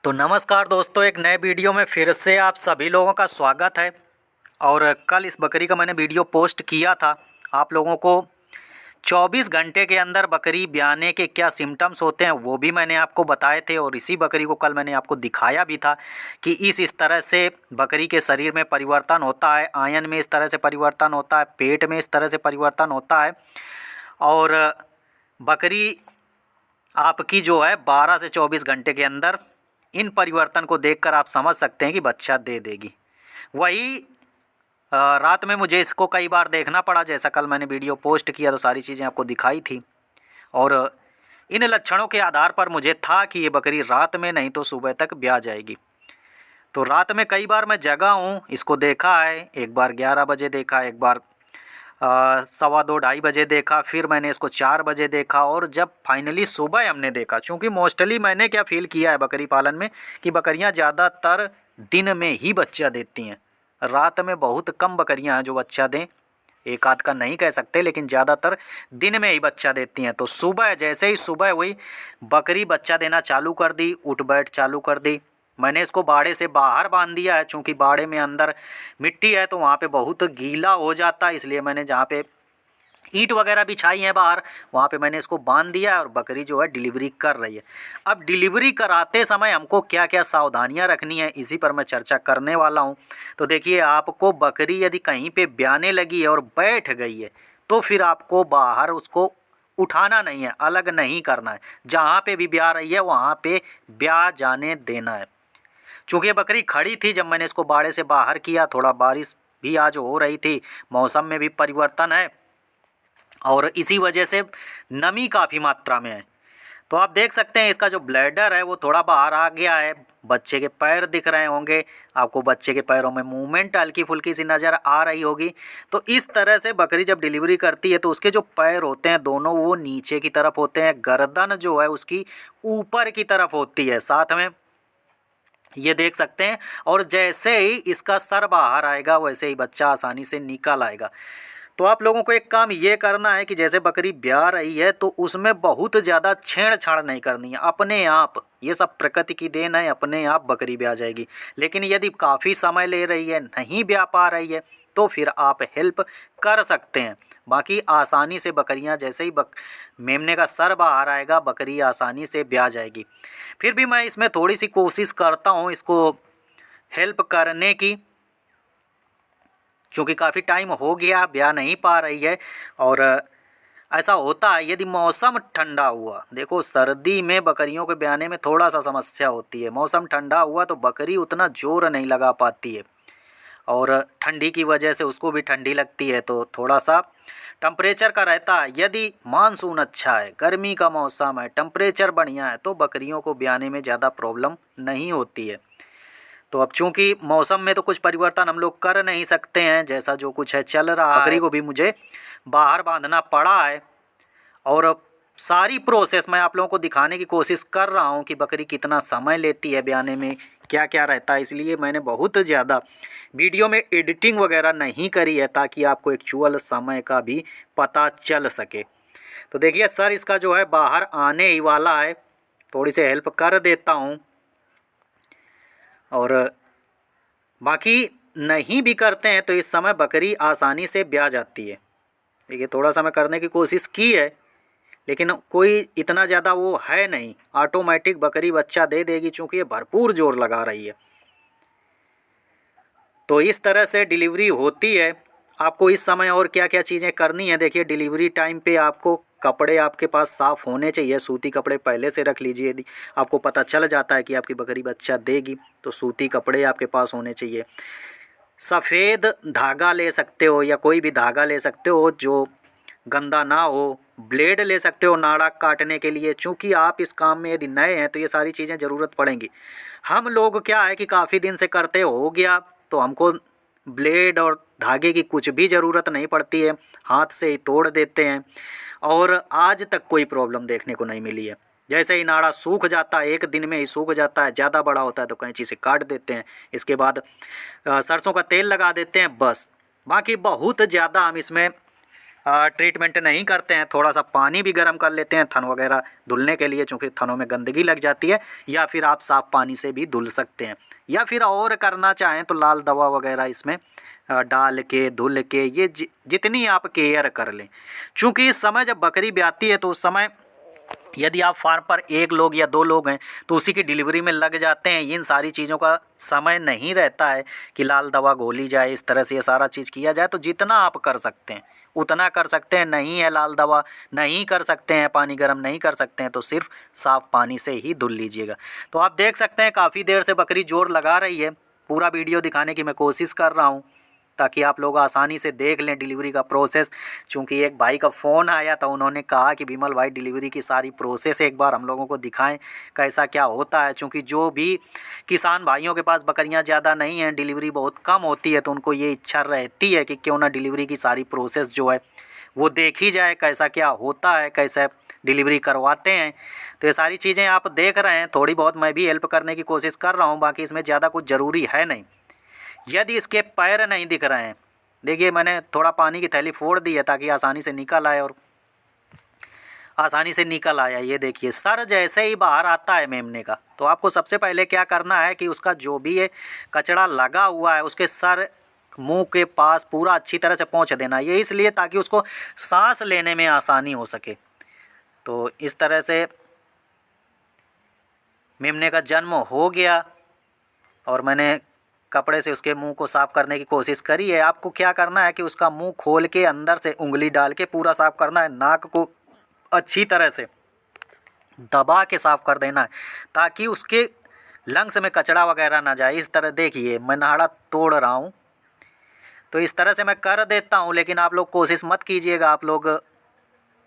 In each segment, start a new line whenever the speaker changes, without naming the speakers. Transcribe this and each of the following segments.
तो नमस्कार दोस्तों, एक नए वीडियो में फिर से आप सभी लोगों का स्वागत है। और कल इस बकरी का मैंने वीडियो पोस्ट किया था। आप लोगों को 24 घंटे के अंदर बकरी ब्याने के क्या सिम्टम्स होते हैं वो भी मैंने आपको बताए थे, और इसी बकरी को कल मैंने आपको दिखाया भी था कि इस तरह से बकरी के शरीर में परिवर्तन होता है, आयन में इस तरह से परिवर्तन होता है, पेट में इस तरह से परिवर्तन होता है। और बकरी आपकी जो है 12 से 24 घंटे के अंदर इन परिवर्तन को देखकर आप समझ सकते हैं कि बच्चा दे देगी। वही रात में मुझे इसको कई बार देखना पड़ा, जैसा कल मैंने वीडियो पोस्ट किया तो सारी चीज़ें आपको दिखाई थी। और इन लक्षणों के आधार पर मुझे था कि ये बकरी रात में नहीं तो सुबह तक ब्याह जाएगी। तो रात में कई बार मैं जगा हूँ, इसको देखा है। एक बार 11 बजे देखा, एक बार 2:15-2:30 बजे देखा, फिर मैंने इसको 4 बजे देखा, और जब फाइनली सुबह हमने देखा, क्योंकि मोस्टली मैंने क्या फील किया है बकरी पालन में कि बकरियां ज़्यादातर दिन में ही बच्चा देती हैं। रात में बहुत कम बकरियां हैं जो बच्चा दें, एक आध का नहीं कह सकते, लेकिन ज़्यादातर दिन में ही बच्चा देती हैं। तो सुबह जैसे ही सुबह हुई, बकरी बच्चा देना चालू कर दी, उठ बैठ चालू कर दी। मैंने इसको बाड़े से बाहर बांध दिया है, चूँकि बाड़े में अंदर मिट्टी है तो वहाँ पे बहुत गीला हो जाता है, इसलिए मैंने जहाँ पे ईंट वगैरह बिछाई हैं बाहर, वहाँ पे मैंने इसको बांध दिया है। और बकरी जो है डिलीवरी कर रही है। अब डिलीवरी कराते समय हमको क्या क्या सावधानियाँ रखनी है, इसी पर मैं चर्चा करने वाला हूँ। तो देखिए, आपको बकरी यदि कहीं पे ब्याने लगी है और बैठ गई है तो फिर आपको बाहर उसको उठाना नहीं है, अलग नहीं करना है। जहाँ पे भी ब्याह रही है वहाँ पे ब्याह जाने देना है। चूँकि ये बकरी खड़ी थी जब मैंने इसको बाड़े से बाहर किया, थोड़ा बारिश भी आज हो रही थी, मौसम में भी परिवर्तन है और इसी वजह से नमी काफ़ी मात्रा में है। तो आप देख सकते हैं इसका जो ब्लैडर है वो थोड़ा बाहर आ गया है। बच्चे के पैर दिख रहे होंगे आपको, बच्चे के पैरों में मूवमेंट हल्की फुल्की सी नज़र आ रही होगी। तो इस तरह से बकरी जब डिलीवरी करती है तो उसके जो पैर होते हैं दोनों वो नीचे की तरफ होते हैं, गर्दन जो है उसकी ऊपर की तरफ होती है, साथ में ये देख सकते हैं। और जैसे ही इसका सर बाहर आएगा वैसे ही बच्चा आसानी से निकल आएगा। तो आप लोगों को एक काम ये करना है कि जैसे बकरी ब्याह रही है तो उसमें बहुत ज़्यादा छेड़छाड़ नहीं करनी है। अपने आप ये सब प्रकृति की देन है, अपने आप बकरी ब्याह जाएगी। लेकिन यदि काफ़ी समय ले रही है, नहीं ब्याह पा रही है, तो फिर आप हेल्प कर सकते हैं। बाकी आसानी से बकरियां जैसे ही मेमने का सर बाहर आएगा बकरी आसानी से ब्याह जाएगी। फिर भी मैं इसमें थोड़ी सी कोशिश करता हूँ इसको हेल्प करने की, क्योंकि काफ़ी टाइम हो गया ब्याह नहीं पा रही है। और ऐसा होता है यदि मौसम ठंडा हुआ, देखो सर्दी में बकरियों के ब्याने में थोड़ा सा समस्या होती है। मौसम ठंडा हुआ तो बकरी उतना जोर नहीं लगा पाती है, और ठंडी की वजह से उसको भी ठंडी लगती है, तो थोड़ा सा टेम्परेचर का रहता है। यदि मानसून अच्छा है, गर्मी का मौसम है, टेम्परेचर बढ़िया है, तो बकरियों को ब्याने में ज़्यादा प्रॉब्लम नहीं होती है। तो अब चूंकि मौसम में तो कुछ परिवर्तन हम लोग कर नहीं सकते हैं, जैसा जो कुछ है चल रहा है। बकरी को भी मुझे बाहर बांधना पड़ा है, और सारी प्रोसेस मैं आप लोगों को दिखाने की कोशिश कर रहा हूं कि बकरी कितना समय लेती है ब्याने में, क्या क्या रहता है। इसलिए मैंने बहुत ज़्यादा वीडियो में एडिटिंग वगैरह नहीं करी है, ताकि आपको एक्चुअल समय का भी पता चल सके। तो देखिए सर इसका जो है बाहर आने ही वाला है, थोड़ी सी हेल्प कर देता हूँ। और बाकी नहीं भी करते हैं तो इस समय बकरी आसानी से ब्याह जाती है। देखिए थोड़ा सा मैं करने की कोशिश की है, लेकिन कोई इतना ज़्यादा वो है नहीं, ऑटोमेटिक बकरी बच्चा दे देगी, चूँकि ये भरपूर जोर लगा रही है। तो इस तरह से डिलीवरी होती है। आपको इस समय और क्या क्या चीज़ें करनी है, देखिए डिलीवरी टाइम पे आपको कपड़े आपके पास साफ़ होने चाहिए। सूती कपड़े पहले से रख लीजिए। यदि आपको पता चल जाता है कि आपकी बकरी बच्चा देगी तो सूती कपड़े आपके पास होने चाहिए। सफ़ेद धागा ले सकते हो या कोई भी धागा ले सकते हो जो गंदा ना हो। ब्लेड ले सकते हो नाड़ा काटने के लिए, चूँकि आप इस काम में यदि नए हैं तो ये सारी चीज़ें ज़रूरत पड़ेंगी। हम लोग क्या है कि काफ़ी दिन से करते हो गया तो हमको ब्लेड और धागे की कुछ भी ज़रूरत नहीं पड़ती है, हाथ से ही तोड़ देते हैं, और आज तक कोई प्रॉब्लम देखने को नहीं मिली है। जैसे ही नाड़ा सूख जाता है, एक दिन में ही सूख जाता है, ज़्यादा बड़ा होता है तो कैंची से काट देते हैं, इसके बाद सरसों का तेल लगा देते हैं, बस। बाकी बहुत ज़्यादा हम इसमें ट्रीटमेंट नहीं करते हैं, थोड़ा सा पानी भी गर्म कर लेते हैं थन वगैरह धुलने के लिए, चूँकि थनों में गंदगी लग जाती है, या फिर आप साफ़ पानी से भी धुल सकते हैं, या फिर और करना चाहें तो लाल दवा वगैरह इसमें डाल के धुल के ये जितनी आप केयर कर लें। चूँकि इस समय जब बकरी ब्याती है तो उस समय यदि आप फार्म पर 1 लोग या 2 लोग हैं तो उसी की डिलीवरी में लग जाते हैं। इन सारी चीज़ों का समय नहीं रहता है कि लाल दवा घोली जाए, इस तरह से ये सारा चीज़ किया जाए। तो जितना आप कर सकते हैं उतना कर सकते हैं। नहीं है लाल दवा, नहीं कर सकते हैं, पानी गर्म नहीं कर सकते हैं, तो सिर्फ साफ़ पानी से ही धुल लीजिएगा। तो आप देख सकते हैं काफ़ी देर से बकरी जोर लगा रही है। पूरा वीडियो दिखाने की मैं कोशिश कर रहा हूँ ताकि आप लोग आसानी से देख लें डिलीवरी का प्रोसेस। चूँकि एक भाई का फ़ोन आया था, उन्होंने कहा कि विमल भाई डिलीवरी की सारी प्रोसेस एक बार हम लोगों को दिखाएं कैसा क्या होता है। चूँकि जो भी किसान भाइयों के पास बकरियां ज़्यादा नहीं हैं, डिलीवरी बहुत कम होती है, तो उनको ये इच्छा रहती है कि क्यों ना डिलीवरी की सारी प्रोसेस जो है वो देखी जाए, कैसा क्या होता है, कैसे डिलीवरी करवाते हैं। तो ये सारी चीज़ें आप देख रहे हैं, थोड़ी बहुत मैं भी हेल्प करने की कोशिश कर रहा हूँ, बाकी इसमें ज़्यादा कुछ ज़रूरी है नहीं। यदि इसके पैर नहीं दिख रहे हैं, देखिए मैंने थोड़ा पानी की थैली फोड़ दी है ताकि आसानी से निकल आए, और आसानी से निकल आया। ये देखिए सर जैसे ही बाहर आता है मेमने का, तो आपको सबसे पहले क्या करना है कि उसका जो भी ये कचड़ा लगा हुआ है उसके सर मुंह के पास पूरा अच्छी तरह से पहुंच देना। ये इसलिए ताकि उसको सांस लेने में आसानी हो सके। तो इस तरह से मेमने का जन्म हो गया और मैंने कपड़े से उसके मुंह को साफ़ करने की कोशिश करी है। आपको क्या करना है कि उसका मुंह खोल के अंदर से उंगली डाल के पूरा साफ़ करना है। नाक को अच्छी तरह से दबा के साफ़ कर देना है ताकि उसके लंग्स में कचड़ा वगैरह ना जाए। इस तरह देखिए मैं नाड़ा तोड़ रहा हूँ, तो इस तरह से मैं कर देता हूँ, लेकिन आप लोग कोशिश मत कीजिएगा। आप लोग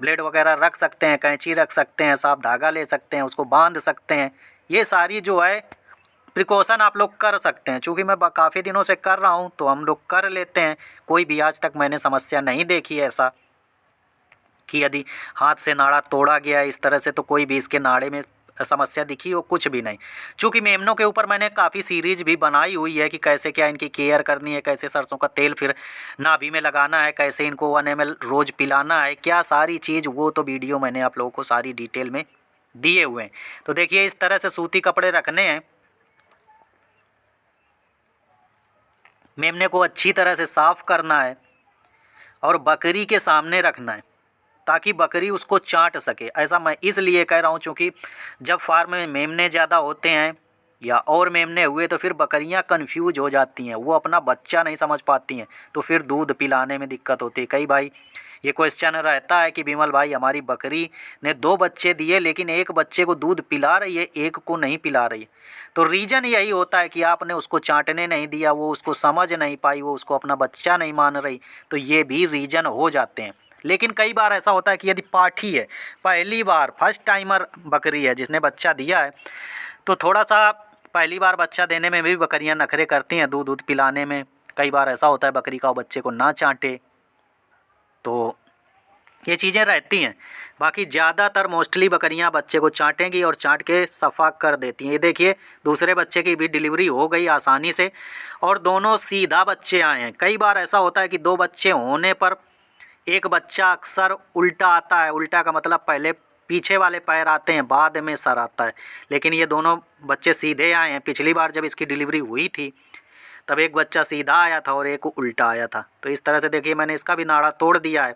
ब्लेड वगैरह रख सकते हैं, कैंची रख सकते हैं, साफ धागा ले सकते हैं, उसको बांध सकते हैं। ये सारी जो है प्रिकॉशन आप लोग कर सकते हैं। चूँकि मैं काफ़ी दिनों से कर रहा हूँ तो हम लोग कर लेते हैं। कोई भी आज तक मैंने समस्या नहीं देखी है ऐसा कि यदि हाथ से नाड़ा तोड़ा गया इस तरह से, तो कोई भी इसके नाड़े में समस्या दिखी हो, कुछ भी नहीं। चूँकि मेमनों के ऊपर मैंने काफ़ी सीरीज भी बनाई हुई है कि कैसे क्या इनकी केयर करनी है, कैसे सरसों का तेल फिर नाभि में लगाना है, कैसे इनको 1 ml रोज़ पिलाना है, क्या सारी चीज़, वो तो वीडियो मैंने आप लोगों को सारी डिटेल में दिए हुए हैं। तो देखिए इस तरह से सूती कपड़े रखने हैं, मेमने को अच्छी तरह से साफ़ करना है और बकरी के सामने रखना है ताकि बकरी उसको चाट सके। ऐसा मैं इसलिए कह रहा हूँ क्योंकि जब फार्म में मेमने ज़्यादा होते हैं या और मेमने हुए तो फिर बकरियाँ कन्फ्यूज हो जाती हैं, वो अपना बच्चा नहीं समझ पाती हैं, तो फिर दूध पिलाने में दिक्कत होती है। कई भाई ये क्वेश्चन रहता है कि विमल भाई हमारी बकरी ने 2 बच्चे दिए लेकिन एक बच्चे को दूध पिला रही है, एक को नहीं पिला रही है। तो रीज़न यही होता है कि आपने उसको चाटने नहीं दिया, वो उसको समझ नहीं पाई, वो उसको अपना बच्चा नहीं मान रही, तो ये भी रीज़न हो जाते हैं। लेकिन कई बार ऐसा होता है कि यदि पाठी है, पहली बार फर्स्ट टाइमर बकरी है जिसने बच्चा दिया है, तो थोड़ा सा पहली बार बच्चा देने में भी बकरियां नखरे करती हैं, दूध पिलाने में। कई बार ऐसा होता है बकरी का बच्चे को ना चाटे, तो ये चीज़ें रहती हैं। बाकी ज़्यादातर मोस्टली बकरियां बच्चे को चाटेंगी और चाट के सफ़ा कर देती हैं। ये देखिए दूसरे बच्चे की भी डिलीवरी हो गई आसानी से और दोनों सीधा बच्चे आए हैं। कई बार ऐसा होता है कि 2 बच्चे होने पर एक बच्चा अक्सर उल्टा आता है। उल्टा का मतलब पहले पीछे वाले पैर आते हैं, बाद में सर आता है, लेकिन ये दोनों बच्चे सीधे आए हैं। पिछली बार जब इसकी डिलीवरी हुई थी तब एक बच्चा सीधा आया था और एक उल्टा आया था। तो इस तरह से देखिए मैंने इसका भी नाड़ा तोड़ दिया है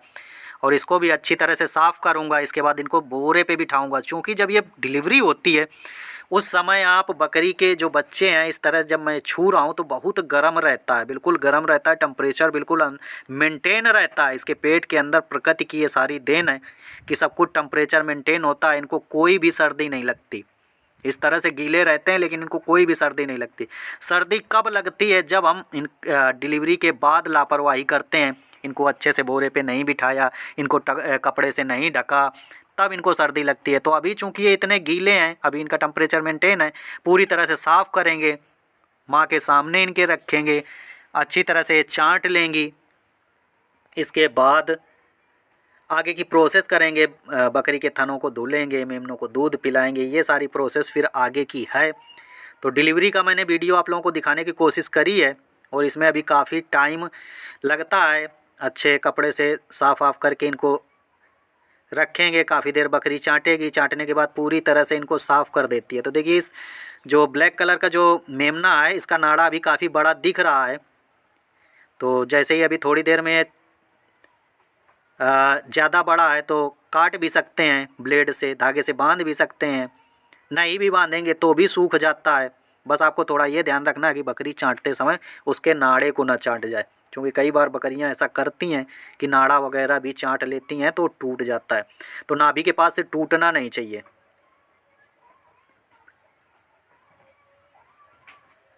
और इसको भी अच्छी तरह से साफ़ करूँगा। इसके बाद इनको बोरे पे बिठाऊँगा, क्योंकि जब ये डिलीवरी होती है उस समय आप बकरी के जो बच्चे हैं इस तरह जब मैं छू रहा हूँ तो बहुत गर्म रहता है, बिल्कुल गर्म रहता है, टेम्परेचर बिल्कुल मेंटेन रहता है। इसके पेट के अंदर प्रकृति की ये सारी देन है कि सब कुछ टेम्परेचर मेंटेन होता है, इनको कोई भी सर्दी नहीं लगती। इस तरह से गीले रहते हैं लेकिन इनको कोई भी सर्दी नहीं लगती। सर्दी कब लगती है? जब हम इन डिलीवरी के बाद लापरवाही करते हैं, इनको अच्छे से बोरे पे नहीं बिठाया, इनको कपड़े से नहीं ढका, तब इनको सर्दी लगती है। तो अभी चूँकि ये इतने गीले हैं, अभी इनका टेम्परेचर मेंटेन है, पूरी तरह से साफ़ करेंगे, माँ के सामने इनके रखेंगे, अच्छी तरह से चाट लेंगी। इसके बाद आगे की प्रोसेस करेंगे, बकरी के थनों को धुलेंगे, मेमनों को दूध पिलाएंगे, ये सारी प्रोसेस फिर आगे की है। तो डिलीवरी का मैंने वीडियो आप लोगों को दिखाने की कोशिश करी है और इसमें अभी काफ़ी टाइम लगता है। अच्छे कपड़े से साफ आफ करके इनको रखेंगे। काफ़ी देर बकरी चाटेगी, चाटने के बाद पूरी तरह से इनको साफ़ कर देती है। तो देखिए इस जो ब्लैक कलर का जो मेमना है इसका नाड़ा अभी काफ़ी बड़ा दिख रहा है। तो जैसे ही अभी थोड़ी देर में ज़्यादा बड़ा है तो काट भी सकते हैं, ब्लेड से धागे से बांध भी सकते हैं, नहीं भी बांधेंगे तो भी सूख जाता है। बस आपको थोड़ा ये ध्यान रखना है कि बकरी चाटते समय उसके नाड़े को ना चाट जाए, क्योंकि कई बार बकरियां ऐसा करती हैं कि नाड़ा वगैरह भी चाट लेती हैं तो टूट जाता है। तो नाभि के पास से टूटना नहीं चाहिए।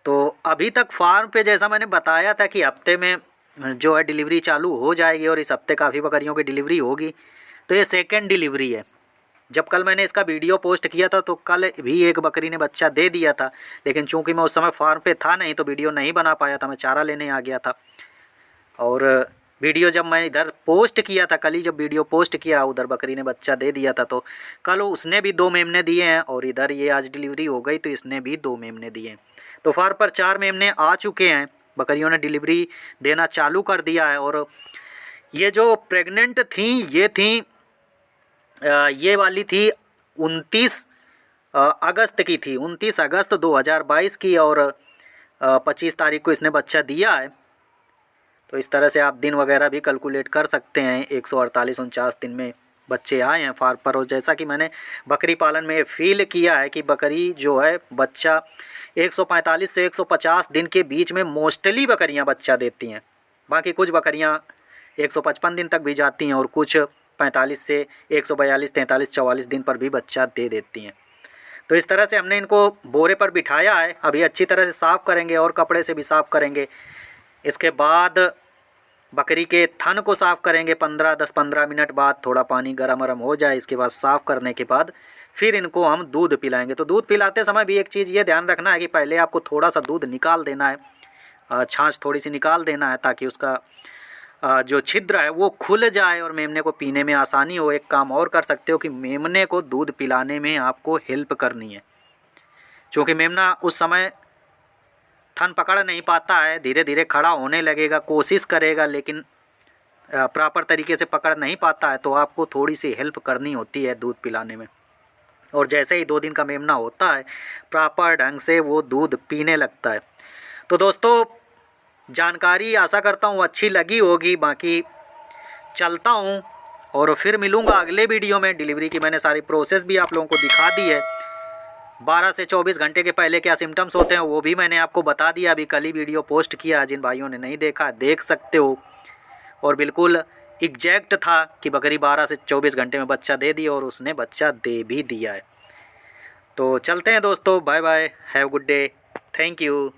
तो अभी तक फार्म पे जैसा मैंने बताया था कि हफ्ते में जो है डिलीवरी चालू हो जाएगी और इस हफ्ते काफ़ी बकरियों की डिलीवरी होगी। तो ये सेकेंड डिलीवरी है। जब कल मैंने इसका वीडियो पोस्ट किया था तो कल भी एक बकरी ने बच्चा दे दिया था, लेकिन चूंकि मैं उस समय फार्म पे था नहीं तो वीडियो नहीं बना पाया था, मैं चारा लेने आ गया था। और वीडियो जब मैं इधर पोस्ट किया था, कल ही जब वीडियो पोस्ट किया उधर बकरी ने बच्चा दे दिया था, तो कल उसने भी 2 मेमने दिए हैं और इधर ये आज डिलीवरी हो गई तो इसने भी 2 मेमने दिए हैं। तो फार्म पर 4 मेमने आ चुके हैं, बकरियों ने डिलीवरी देना चालू कर दिया है। और ये जो प्रेग्नेंट थी ये थी ये वाली थी 29 अगस्त की थी, 29 अगस्त 2022 की, और 25 तारीख को इसने बच्चा दिया है। तो इस तरह से आप दिन वगैरह भी कैलकुलेट कर सकते हैं। 148-49 दिन में बच्चे आए हैं फार्म पर। और जैसा कि मैंने बकरी पालन में फील किया है कि बकरी जो है बच्चा 145 से 150 दिन के बीच में मोस्टली बकरियां बच्चा देती हैं। बाकी कुछ बकरियां 155 दिन तक भी जाती हैं और कुछ 45 से 142, 43, 44 दिन पर भी बच्चा दे देती हैं। तो इस तरह से हमने इनको बोरे पर बिठाया है। अभी अच्छी तरह से साफ़ करेंगे और कपड़े से भी साफ़ करेंगे। इसके बाद बकरी के थन को साफ़ करेंगे 10-15 मिनट बाद, थोड़ा पानी गर्म हो जाए। इसके बाद साफ़ करने के बाद फिर इनको हम दूध पिलाएंगे। तो दूध पिलाते समय भी एक चीज़ ये ध्यान रखना है कि पहले आपको थोड़ा सा दूध निकाल देना है, छाछ थोड़ी सी निकाल देना है, ताकि उसका जो छिद्र है वो खुल जाए और मेमने को पीने में आसानी हो। एक काम और कर सकते हो कि मेमने को दूध पिलाने में आपको हेल्प करनी है, क्योंकि मेमना उस समय थन पकड़ नहीं पाता है, धीरे धीरे खड़ा होने लगेगा, कोशिश करेगा, लेकिन प्रॉपर तरीके से पकड़ नहीं पाता है। तो आपको थोड़ी सी हेल्प करनी होती है दूध पिलाने में। और जैसे ही 2 दिन का मेमना होता है प्रॉपर ढंग से वो दूध पीने लगता है। तो दोस्तों जानकारी आशा करता हूँ अच्छी लगी होगी। बाकी चलता हूँ और फिर मिलूँगा अगले वीडियो में। डिलीवरी की मैंने सारी प्रोसेस भी आप लोगों को दिखा दी है। 12 से 24 घंटे के पहले क्या सिम्टम्स होते हैं वो भी मैंने आपको बता दिया। अभी कल ही वीडियो पोस्ट किया, जिन भाइयों ने नहीं देखा देख सकते हो। और बिल्कुल एग्जैक्ट था कि बकरी 12 से 24 घंटे में बच्चा दे दिया और उसने बच्चा दे भी दिया है। तो चलते हैं दोस्तों, bye bye, have good day, thank you.